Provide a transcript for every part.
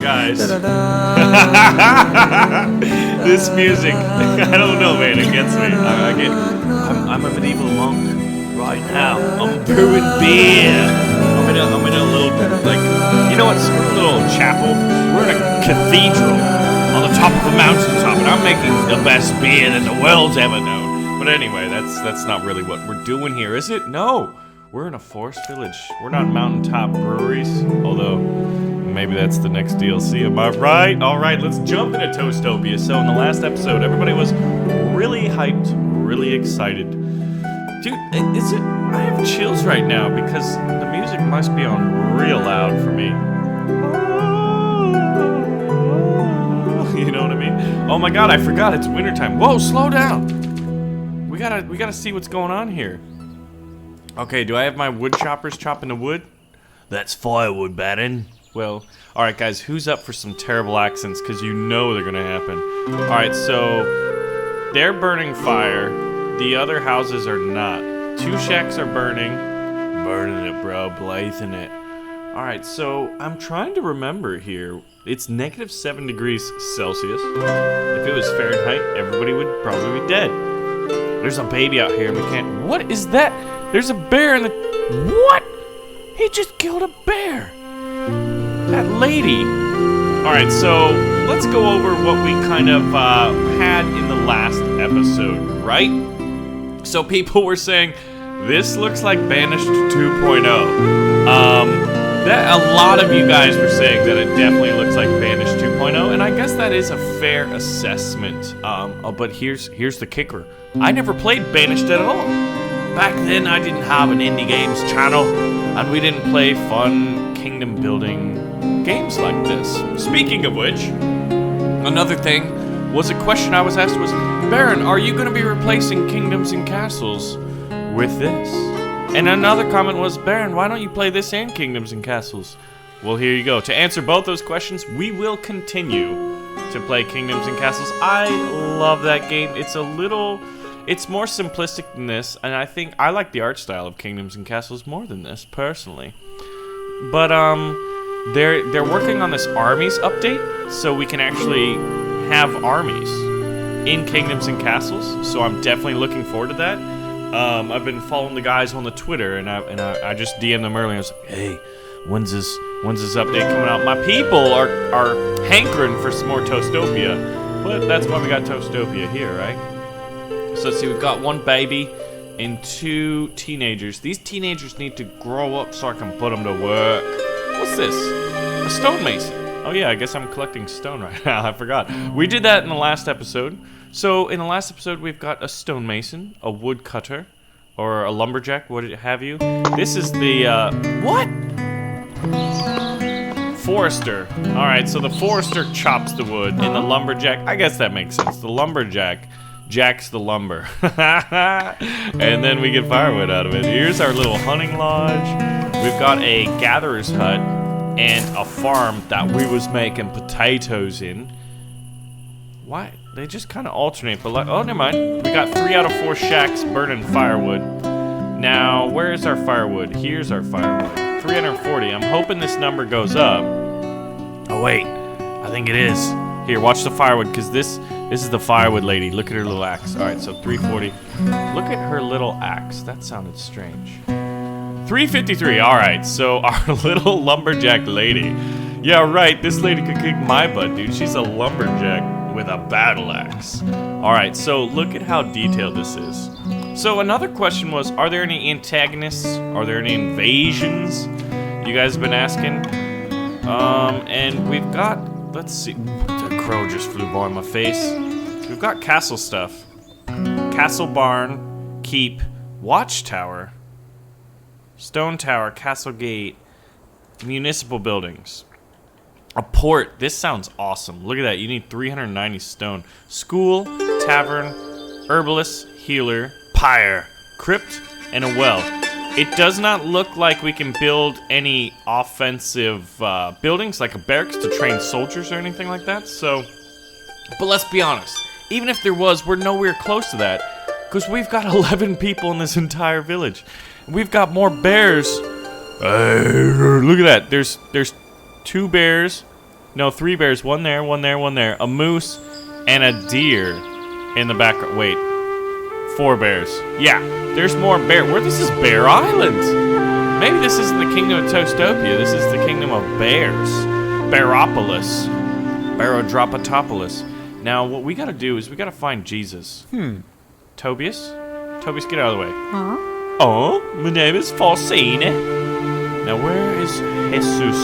guys. This music, I don't know, man. It gets me. I'm a medieval monk right now. I'm brewing beer. I'm in a little, like, you know what? Screw a little chapel. We're in a cathedral on the top of a mountaintop, and I'm making the best beer that the world's ever known. But anyway, that's not really what we're doing here, is it? No. We're in a forest village. We're not mountaintop breweries, although maybe that's the next DLC. Am I right? All right, let's jump into Toastopia. So in the last episode, everybody was really hyped, really excited. Dude, is it? I have chills right now because the music must be on real loud for me. You know what I mean? Oh my God, I forgot it's wintertime. Whoa, slow down. We gotta see what's going on here. Okay, do I have my wood choppers chopping the wood? That's firewood, Baden. Well, alright guys, who's up for some terrible accents? Because you know they're gonna happen. Alright, so they're burning fire. The other houses are not. 2 shacks are burning. Burning it, bro. Blazing it. Alright, so I'm trying to remember here. It's -7 degrees Celsius. If it was Fahrenheit, everybody would probably be dead. There's a baby out here and we can't... What is that? There's a bear in the... What? He just killed a bear. That lady. Alright, so let's go over what we kind of had in the last episode, right? So people were saying, this looks like Banished 2.0. That a lot of you guys were saying that it definitely looks like Banished 2.0, and I guess that is a fair assessment. But here's the kicker. I never played Banished at all. Back then, I didn't have an indie games channel, and we didn't play fun kingdom building games like this. Speaking of which, another thing was a question I was asked was, Baron, are you going to be replacing Kingdoms and Castles with this? And another comment was, Baron, why don't you play this and Kingdoms and Castles? Well, here you go. To answer both those questions, we will continue to play Kingdoms and Castles. I love that game. It's more simplistic than this, and I think I like the art style of Kingdoms and Castles more than this, personally. But, they're working on this armies update, so we can actually have armies in Kingdoms and Castles, so I'm definitely looking forward to that. I've been following the guys on the Twitter, and I just DM'd them earlier. I was like, hey, when's this update coming out? My people are hankering for some more Toastopia, but that's why we got Toastopia here, right? So let's see, we've got 1 baby and 2 teenagers. These teenagers need to grow up so I can put them to work. What's this? A stonemason. Oh yeah, I guess I'm collecting stone right now. I forgot. We did that in the last episode. So in the last episode, we've got a stonemason, a woodcutter, or a lumberjack, what have you. This is the, what? Forester. Alright, so the forester chops the wood, and the lumberjack, I guess that makes sense. The lumberjack jacks the lumber. And then we get firewood out of it. Here's our little hunting lodge. We've got a gatherer's hut and a farm that we was making potatoes in. Why? They just kind of alternate, but like, oh, never mind. We got 3 out of 4 shacks burning firewood. Now, where is our firewood? Here's our firewood. 340. I'm hoping this number goes up. Oh, wait. I think it is. Here, watch the firewood, because this is the firewood lady. Look at her little axe. All right, so 340. Look at her little axe. That sounded strange. 353. All right, so our little lumberjack lady. Yeah, right. This lady could kick my butt, dude. She's a lumberjack with a battle axe. All right, so look at how detailed this is. So another question was, are there any antagonists? Are there any invasions? You guys have been asking. And we've got, let's see. The crow just flew by my face. We've got castle stuff. Castle barn, keep, watchtower, stone tower, castle gate, municipal buildings. A port. This sounds awesome. Look at that. You need 390 stone. School, tavern, herbalist, healer, pyre, crypt, and a well. It does not look like we can build any offensive buildings, like a barracks to train soldiers or anything like that. So, but let's be honest. Even if there was, we're nowhere close to that. Because we've got 11 people in this entire village. We've got more bears. Look at that. There's 2 bears, No, 3 bears. One there, one there, one there. A moose and a deer in the background. Wait. 4 bears. Yeah, there's more bear. Where this is Bear Island. Maybe this isn't the kingdom of Toastopia. This is the kingdom of bears. Bearopolis. Barodropatopolis. Now, what we gotta do is we gotta find Jesus. Tobias? Tobias, get out of the way. Huh? Oh, my name is Falsine. Now, where is Jesus?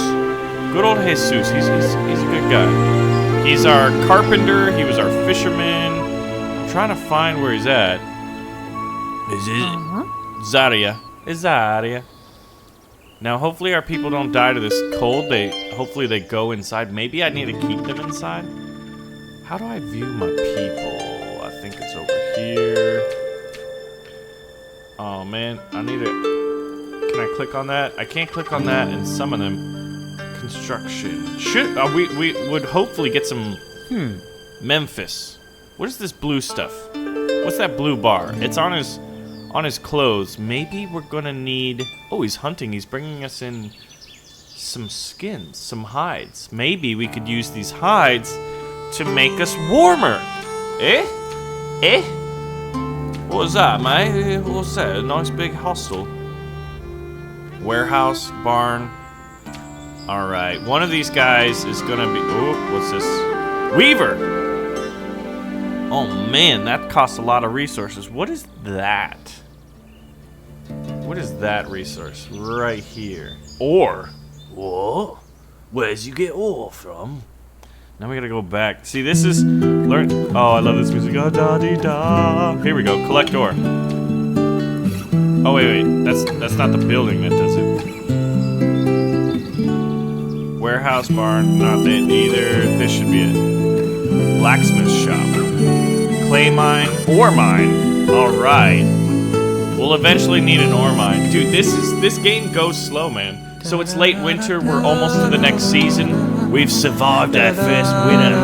Good old Jesus. He's a good guy. He's our carpenter. He was our fisherman. I'm trying to find where he's at. Is it Zaria? Is Zaria? Now, hopefully our people don't die to this cold. Hopefully they go inside. Maybe I need to keep them inside. How do I view my people? I think it's over here. Oh man, I need to. Can I click on that? I can't click on that and summon them. Construction. We would hopefully get some. Memphis. What is this blue stuff? What's that blue bar? It's on his clothes. Maybe we're gonna need. Oh, he's hunting. He's bringing us in some skins, some hides. Maybe we could use these hides to make us warmer. Eh? What was that, mate? What was that? A nice big hostel. Warehouse, barn. Alright, one of these guys is gonna be... Oh, what's this? Weaver! Oh man, that costs a lot of resources. What is that? What is that resource? Right here. Ore. What? Where's you get ore from? Now we gotta go back. See, this is learn. Oh, I love this music. Oh, da dee da. Here we go. Collect ore. Oh wait. That's not the building that does it. Warehouse, barn, not that either. This should be it. Blacksmith shop. Clay mine, ore mine. All right. We'll eventually need an ore mine, dude. This game goes slow, man. So it's late winter. We're almost to the next season. We've survived our first winter.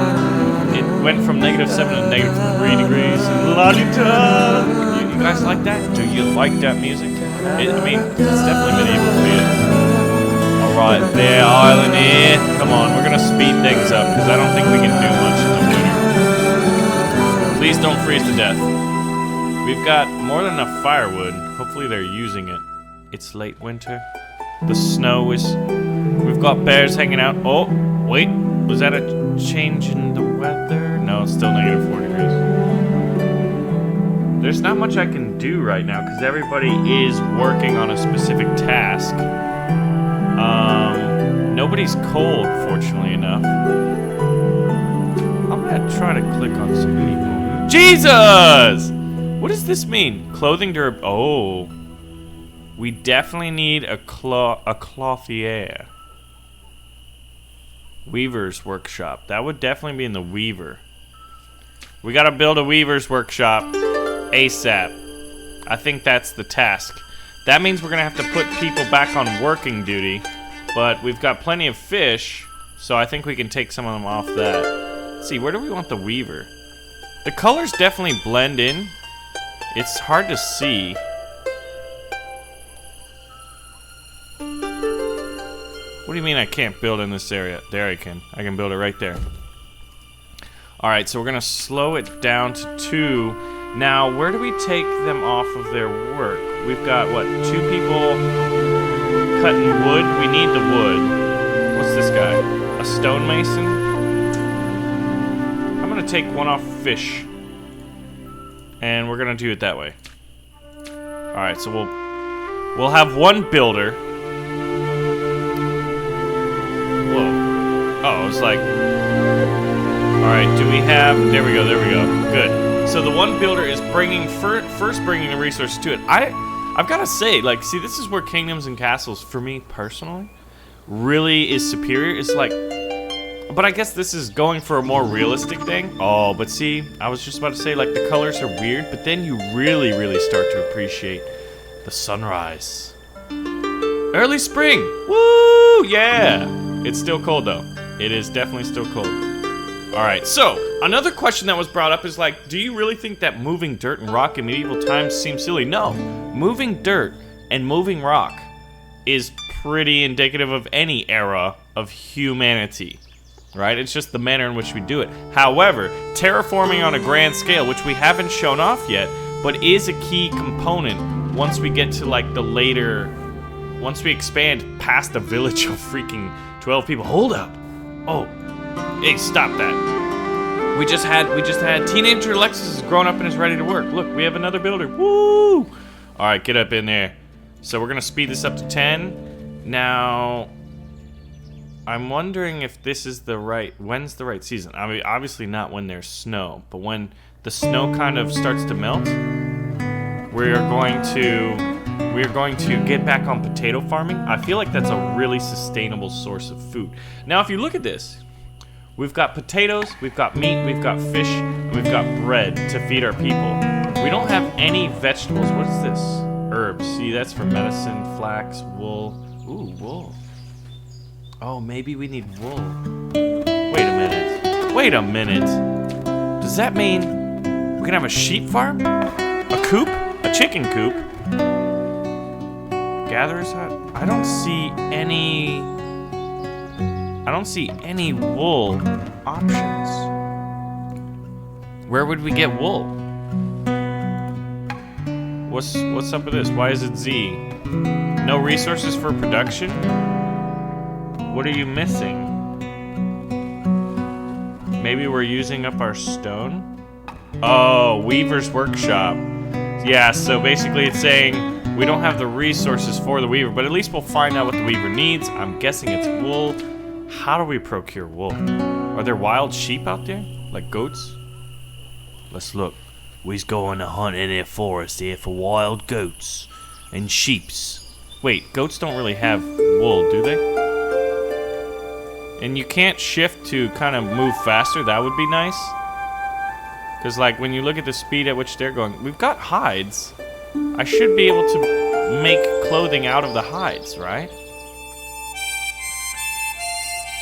It went from -7 to -3 degrees. La-di-da. You guys like that? Do you like that music? I mean, it's definitely medieval feel. Alright, there, island here. Come on, we're gonna speed things up, because I don't think we can do much in the winter. Please don't freeze to death. We've got more than enough firewood. Hopefully they're using it. It's late winter. The snow is... We've got bears hanging out. Oh, wait. Was that a change in the weather? No, it's still -4 degrees. There's not much I can do right now because everybody is working on a specific task. Nobody's cold, fortunately enough. I'm gonna try to click on some people. Jesus! What does this mean? Clothing durability. Oh. We definitely need a clothier. Weaver's workshop. That would definitely be in the weaver. We gotta build a weaver's workshop ASAP. I think that's the task. That means we're gonna have to put people back on working duty, but we've got plenty of fish, so I think we can take some of them off that. Let's see, where do we want the weaver? The colors definitely blend in. It's hard to see. What do you mean I can't build in this area? There I can. I can build it right there. Alright, so we're gonna slow it down to 2. Now, where do we take them off of their work? We've got, what, 2 people cutting wood? We need the wood. What's this guy? A stonemason? I'm gonna take one off fish. And we're gonna do it that way. Alright, so we'll have one builder. Oh, it's like... Alright, do we have... There we go. Good. So the one builder is first bringing the resources to it. I've got to say, like, see, this is where Kingdoms and Castles, for me personally, really is superior. It's like... But I guess this is going for a more realistic thing. Oh, but see, I was just about to say, like, the colors are weird, but then you really, really start to appreciate the sunrise. Early spring! Woo! Yeah! It's still cold, though. It is definitely still cold. Alright, so, another question that was brought up is like, do you really think that moving dirt and rock in medieval times seems silly? No. Moving dirt and moving rock is pretty indicative of any era of humanity. right? It's just the manner in which we do it. However, terraforming on a grand scale, which we haven't shown off yet, but is a key component once we get to like the later, once we expand past a village of freaking 12 people. Hold up. Oh, hey, stop that. We just had teenager Alexis is grown up and is ready to work. Look, we have another builder. Woo! All right, get up in there. So we're gonna speed this up to 10. Now, I'm wondering if this is the right, when's the right season? I mean, obviously not when there's snow, but when the snow kind of starts to melt, we're going to get back on potato farming. I feel like that's a really sustainable source of food. Now, if you look at this, we've got potatoes, we've got meat, we've got fish, and we've got bread to feed our people. We don't have any vegetables. What is this? Herbs. See, that's for medicine, flax, wool. Ooh, wool. Oh, maybe we need wool. Wait a minute. Wait a minute. Does that mean we can have a sheep farm? A coop? A chicken coop? Gatherer's hut? I don't see any wool options. Where would we get wool? What's up with this? Why is it Z? No resources for production? What are you missing? Maybe we're using up our stone? Oh, Weaver's Workshop. Yeah, so basically it's saying we don't have the resources for the Weaver, but at least we'll find out what the Weaver needs. I'm guessing it's wool. How do we procure wool? Are there wild sheep out there? Like goats? Let's look. We's going to hunt in a forest here for wild goats and sheeps. Wait, goats don't really have wool, do they? And you can't shift to kind of move faster. That would be nice. Because, like, when you look at the speed at which they're going, we've got hides. I should be able to make clothing out of the hides, right?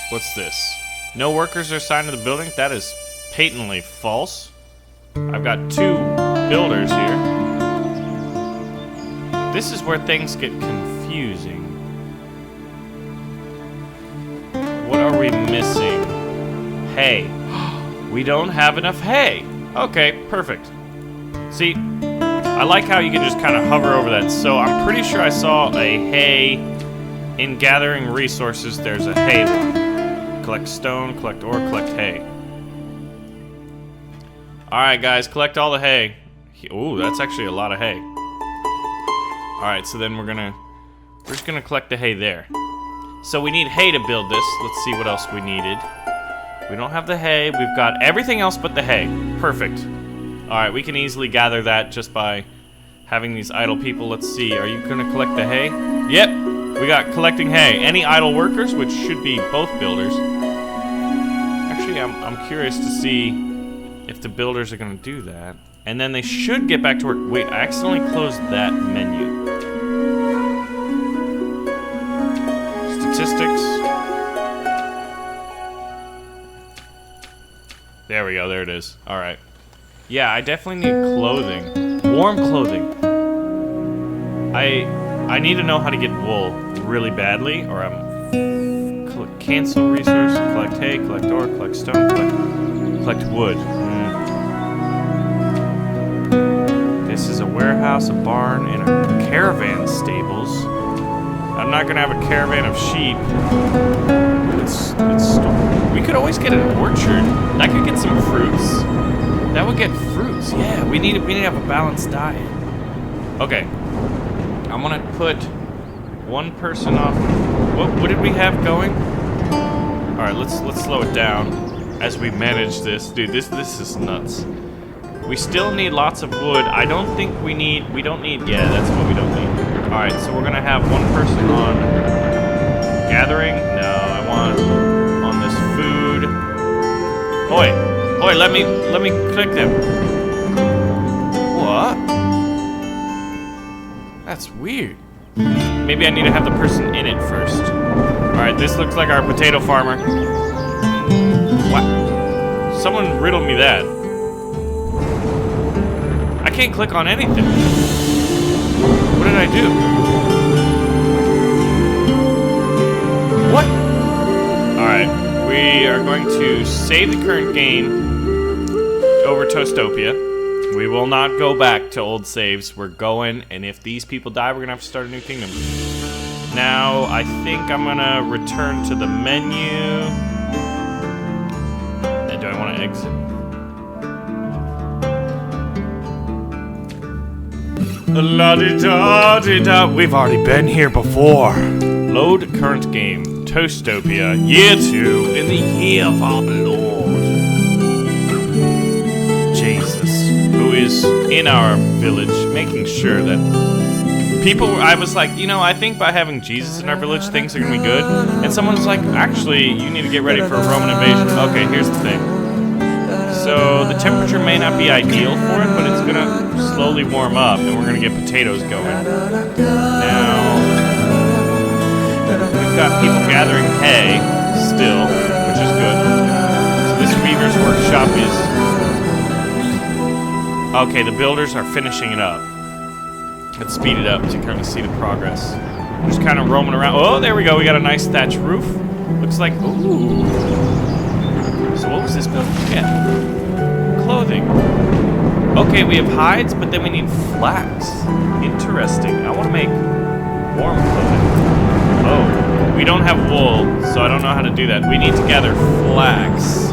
What's this? No workers are assigned to the building? That is patently false. I've got 2 builders here. This is where things get confusing. What are we missing? Hay. We don't have enough hay. Okay, perfect. See, I like how you can just kind of hover over that. So I'm pretty sure I saw a hay in gathering resources. There's a hay one. Collect stone, collect ore, collect hay. Alright guys, collect all the hay. Ooh, that's actually a lot of hay. Alright, so then we're just gonna collect the hay there. So we need hay to build this. Let's see what else we needed. We don't have the hay. We've got everything else but the hay. Perfect. Alright, we can easily gather that just by having these idle people. Let's see, are you gonna collect the hay? Yep, we got collecting hay. Any idle workers, which should be both builders. Actually, I'm curious to see if the builders are gonna do that. And then they should get back to work. Wait, I accidentally closed that menu. Statistics. There we go, there it is. Alright. Yeah, I definitely need clothing. Warm clothing. I need to know how to get wool really badly, or I'm... Cancel resource, collect hay, collect ore, collect stone, collect wood. This is a warehouse, a barn, and a caravan stables. I'm not gonna have a caravan of sheep. We could always get an orchard. I could get some fruits. That would get fruits. Yeah, we need to have a balanced diet. Okay, I'm gonna put one person off. What did we have going? All right, let's slow it down as we manage this, dude. This is nuts. We still need lots of wood. I don't think we don't need. Yeah, that's what we don't need. All right, so we're gonna have one person on gathering. No, I want on this food. Oi, let me click them. What? That's weird. Maybe I need to have the person in it first. All right, this looks like our potato farmer. What? Someone riddled me that. I can't click on anything. What did I do? What? Alright, we are going to save the current game over Toastopia. We will not go back to old saves. We're going, and if these people die, we're gonna have to start a new kingdom. Now, I think I'm gonna return to the menu. And do I want to exit? La-di-da-di-da. We've already been here before. Load current game. Toastopia. Year 2 in the year of our Lord. Jesus, who is in our village, making sure that people, I was like, you know, I think by having Jesus in our village, things are going to be good. And someone's like, actually, you need to get ready for a Roman invasion. Okay, here's the thing. So the temperature may not be ideal for it, but it's going to slowly warm up, and we're going to get potatoes going. Now, we've got people gathering hay still, which is good. So this weaver's workshop is... Okay, the builders are finishing it up. Let's speed it up to kind of see the progress. We're just kind of roaming around. Oh, there we go. We got a nice thatch roof. Looks like... Ooh. So what was this building? Yeah. Clothing. Okay, we have hides, but then we need flax. Interesting. I want to make warm clothing. Oh, we don't have wool, so I don't know how to do that. We need to gather flax.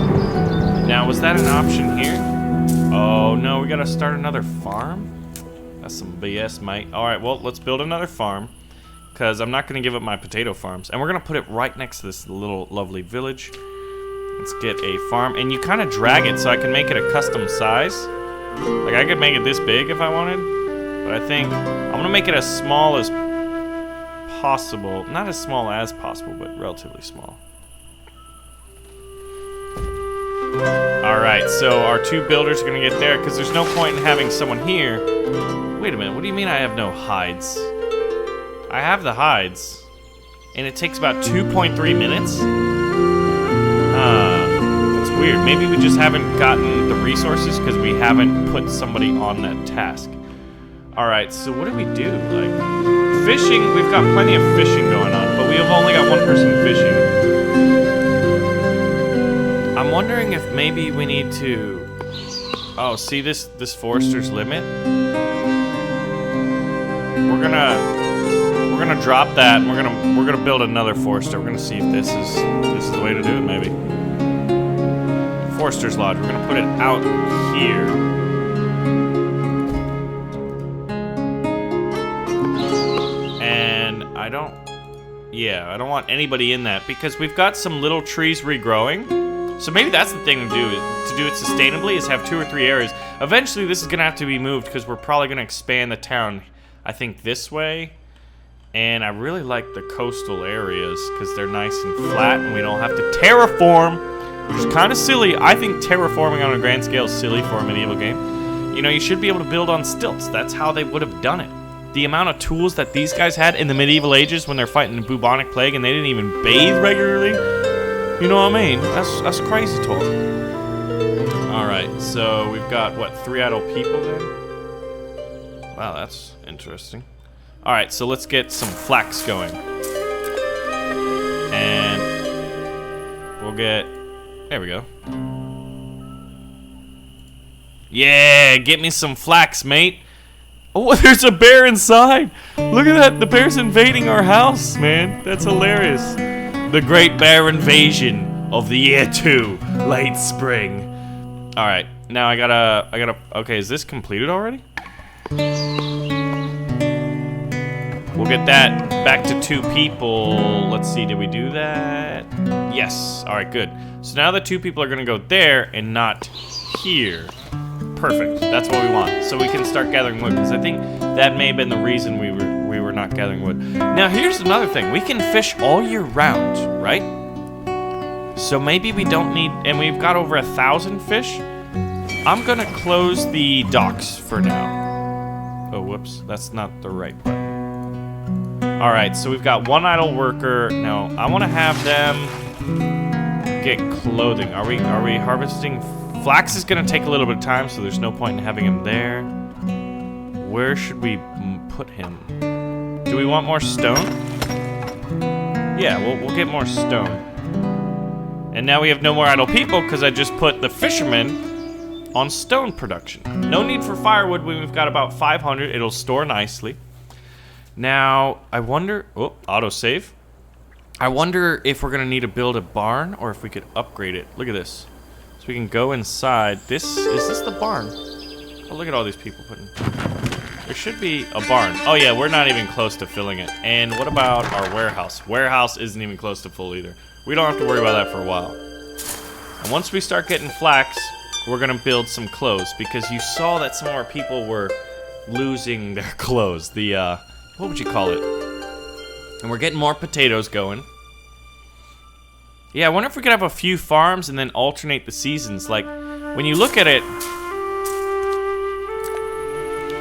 Now, was that an option here? Oh, no, we got to start another farm? That's some BS, mate. Alright, well, let's build another farm. Because I'm not going to give up my potato farms. And we're going to put it right next to this little lovely village. Let's get a farm. And you kind of drag it so I can make it a custom size. Like, I could make it this big if I wanted. But I think I'm going to make it as small as possible. Not as small as possible, but relatively small. Alright, so our 2 builders are going to get there. Because there's no point in having someone here. Wait a minute, what do you mean I have no hides? I have the hides. And it takes about 2.3 minutes? That's weird. Maybe we just haven't gotten the resources because we haven't put somebody on that task. Alright, so what do we do? Like, fishing, we've got plenty of fishing going on, but we have only got 1 person fishing. I'm wondering if maybe we need to... Oh, see this forester's limit? We're gonna drop that, and we're gonna build another forester. We're gonna see if this is the way to do it, maybe. Forester's lodge. We're gonna put it out here. And I don't want anybody in that because we've got some little trees regrowing. So maybe that's the thing to do it sustainably is have 2 or 3 areas. Eventually, this is gonna have to be moved because we're probably gonna expand the town. I think this way, and I really like the coastal areas because they're nice and flat and we don't have to terraform, which is kind of silly. I think terraforming on a grand scale is silly for a medieval game. You know, you should be able to build on stilts. That's how they would have done it. The amount of tools that these guys had in the medieval ages when they're fighting the bubonic plague and they didn't even bathe regularly, you know what I mean? That's crazy talk. Alright, so we've got, what, 3 idle people then? Wow, that's interesting. Alright, so let's get some flax going. And we'll get... There we go. Yeah, get me some flax, mate. Oh, there's a bear inside. Look at that. The bear's invading our house, man. That's hilarious. The Great Bear Invasion of the year 2, late spring. Alright, now I gotta... Okay, is this completed already? We'll get that back to 2 people. Let's see, did we do that? Yes. Alright, good. So now the 2 people are gonna go there and not here. Perfect. That's what we want. So we can start gathering wood, because I think that may have been the reason we were not gathering wood. Now here's another thing. We can fish all year round, right? So maybe we don't need... And we've got over 1,000 fish. I'm gonna close the docks for now. Oh, whoops. That's not the right button. Alright, so we've got 1 idle worker. Now, I want to have them get clothing. Are we harvesting? Flax is going to take a little bit of time, so there's no point in having him there. Where should we put him? Do we want more stone? Yeah, we'll get more stone. And now we have no more idle people because I just put the fishermen on stone production. No need for firewood when we've got about 500. It'll store nicely. Now, I wonder... Oh, autosave. I wonder if we're going to need to build a barn or if we could upgrade it. Look at this. So we can go inside. Is this the barn? Oh, look at all these people putting... There should be a barn. Oh yeah, we're not even close to filling it. And what about our warehouse? Warehouse isn't even close to full either. We don't have to worry about that for a while. And once we start getting flax, we're gonna build some clothes because you saw that some of our people were losing their clothes. The, what would you call it? And we're getting more potatoes going. Yeah, I wonder if we could have a few farms and then alternate the seasons. Like, when you look at it...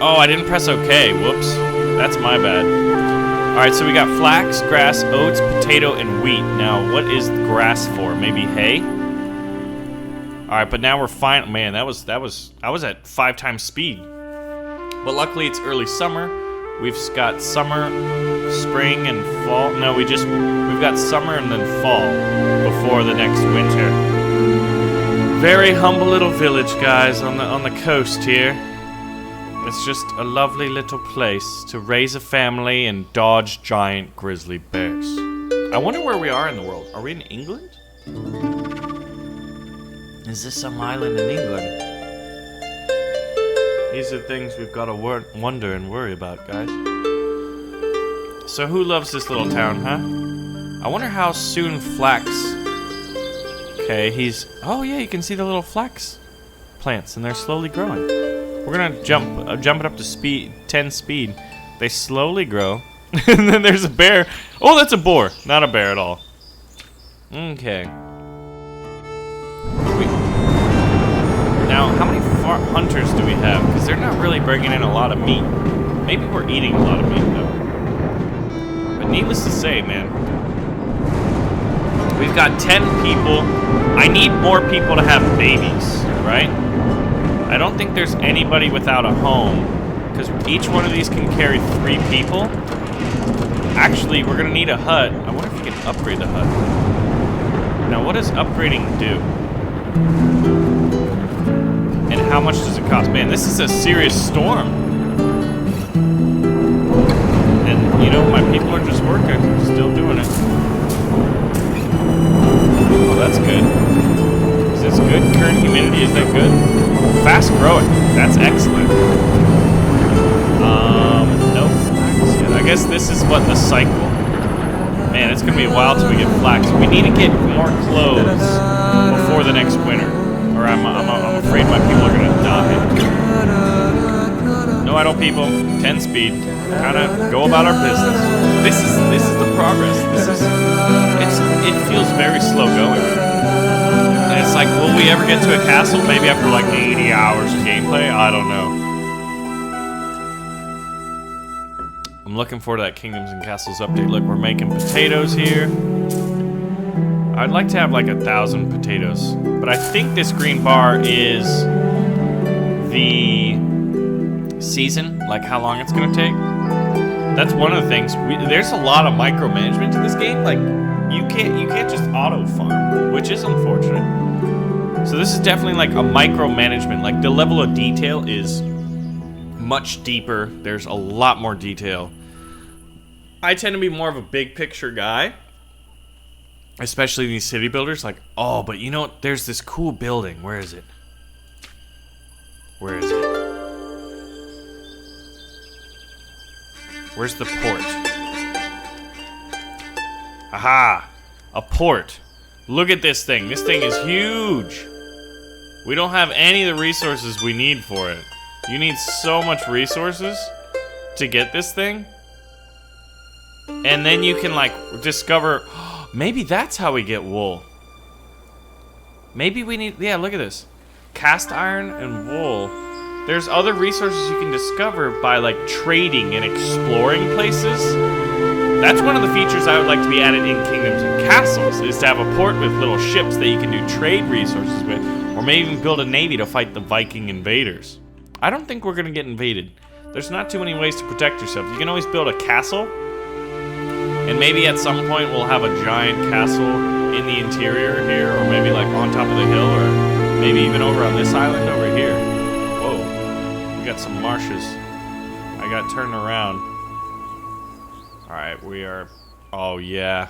Oh, I didn't press OK. Whoops. That's my bad. Alright, so we got flax, grass, oats, potato, and wheat. Now, what is grass for? Maybe hay? Alright, but now we're fine. Man, I was at 5 times speed. But luckily, it's early summer. We've got summer, spring, and fall. No, we've got summer and then fall before the next winter. Very humble little village, guys, on the coast here. It's just a lovely little place to raise a family and dodge giant grizzly bears. I wonder where we are in the world. Are we in England? Is this some island in England? These are things we've got to wonder and worry about, guys. So who loves this little town, huh? I wonder how soon flax... Okay, oh yeah, you can see the little flax plants, and they're slowly growing. We're gonna jump it up to 10 speed. They slowly grow. And then there's a bear. Oh, that's a boar. Not a bear at all. Okay. Now, how many hunters do we have? Because they're not really bringing in a lot of meat. Maybe we're eating a lot of meat, though. But needless to say, man. We've got 10 people. I need more people to have babies, right? I don't think there's anybody without a home, because each one of these can carry 3 people. Actually, we're going to need a hut. I wonder if we can upgrade the hut. Now, what does upgrading do? And how much does it cost? Man, this is a serious storm. And, you know, my people are just working, still doing it. Oh, that's good. Is this good? Current humidity, is that good? Fast growing. That's excellent. No flax yet. I guess this is what the cycle. Man, it's gonna be a while till we get flax. We need to get more clothes before the next winter, or I'm afraid my people are gonna die. No idle people. 10 speed. Kind of go about our business. This is the progress. It feels very slow going. And it's like, will we ever get to a castle? Maybe after like 80 hours of gameplay? I don't know. I'm looking forward to that Kingdoms and Castles update. Look, we're making potatoes here. I'd like to have like 1,000 potatoes. But I think this green bar is the season, like how long it's gonna take. That's one of the things. There's a lot of micromanagement to this game. Like, you can't just auto farm, which is unfortunate. So this is definitely like a micromanagement. Like, the level of detail is much deeper. There's a lot more detail. I tend to be more of a big picture guy, especially these city builders. Like, oh, but you know what? There's this cool building. Where is it? Where is it? Where's the port? Aha! A port. Look at this thing. This thing is huge. We don't have any of the resources we need for it. You need so much resources to get this thing. And then you can, like, discover... Maybe that's how we get wool. Maybe we need... Yeah, look at this. Cast iron and wool. There's other resources you can discover by, like, trading and exploring places. That's one of the features I would like to be added in Kingdoms and Castles, is to have a port with little ships that you can do trade resources with, or maybe even build a navy to fight the Viking invaders. I don't think we're going to get invaded. There's not too many ways to protect yourself. You can always build a castle, and maybe at some point we'll have a giant castle in the interior here, or maybe like on top of the hill, or maybe even over on this island over here. Whoa, we got some marshes. I got turned around. All right, we are. Oh yeah,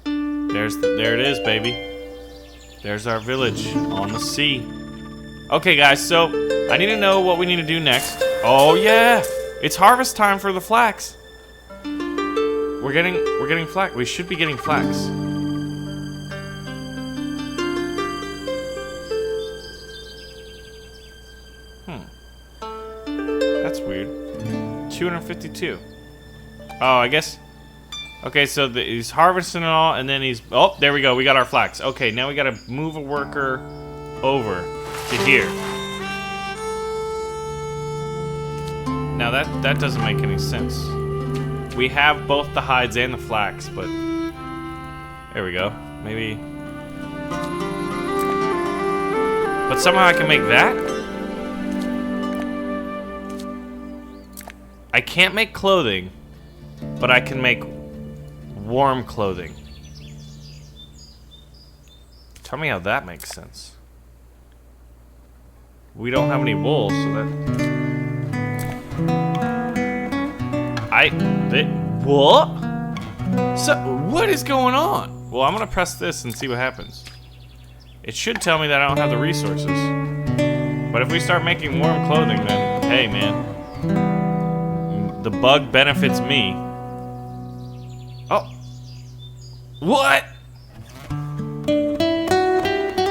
there it is, baby. There's our village on the sea. Okay, guys, so I need to know what we need to do next. Oh yeah, it's harvest time for the flax. We're getting flax. We should be getting flax. That's weird. 252. Oh, I guess. Okay, so he's harvesting it all, and then he's. Oh, there we go. We got our flax. Okay, now we gotta move a worker over to here. Now that doesn't make any sense. We have both the hides and the flax, but there we go. Maybe. But somehow I can make that. I can't make clothing, but I can make warm clothing. Tell me how that makes sense. We don't have any wool, so that... What? So, what is going on? Well, I'm gonna press this and see what happens. It should tell me that I don't have the resources. But if we start making warm clothing, then, hey, man. The bug benefits me. Oh. What?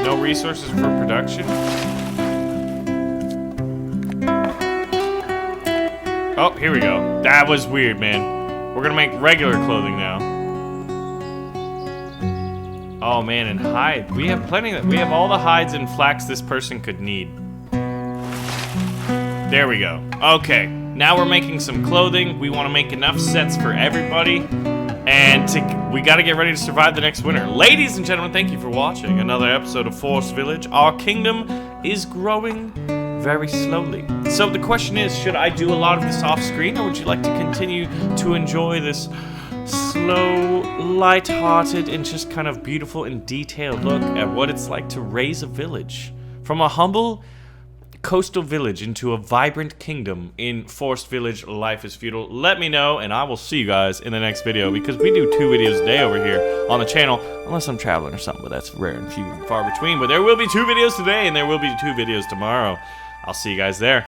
No resources for production? Oh, here we go. That was weird, man. We're gonna make regular clothing now. Oh man, and hide. We have plenty of, we have all the hides and flax this person could need. There we go. Okay. Now we're making some clothing. We want to make enough sets for everybody. And we got to get ready to survive the next winter. Ladies and gentlemen, thank you for watching another episode of Forest Village. Our kingdom is growing very slowly. So the question is, should I do a lot of this off screen, or would you like to continue to enjoy this slow, light-hearted, and just kind of beautiful and detailed look at what it's like to raise a village from a humble coastal village into a vibrant kingdom in Forest Village? Life is Feudal. Let me know, and I will see you guys in the next video, because we do 2 videos a day over here on the channel, unless I'm traveling or something, but that's rare and few and far between. But there will be 2 videos today, and there will be 2 videos tomorrow. I'll see you guys there.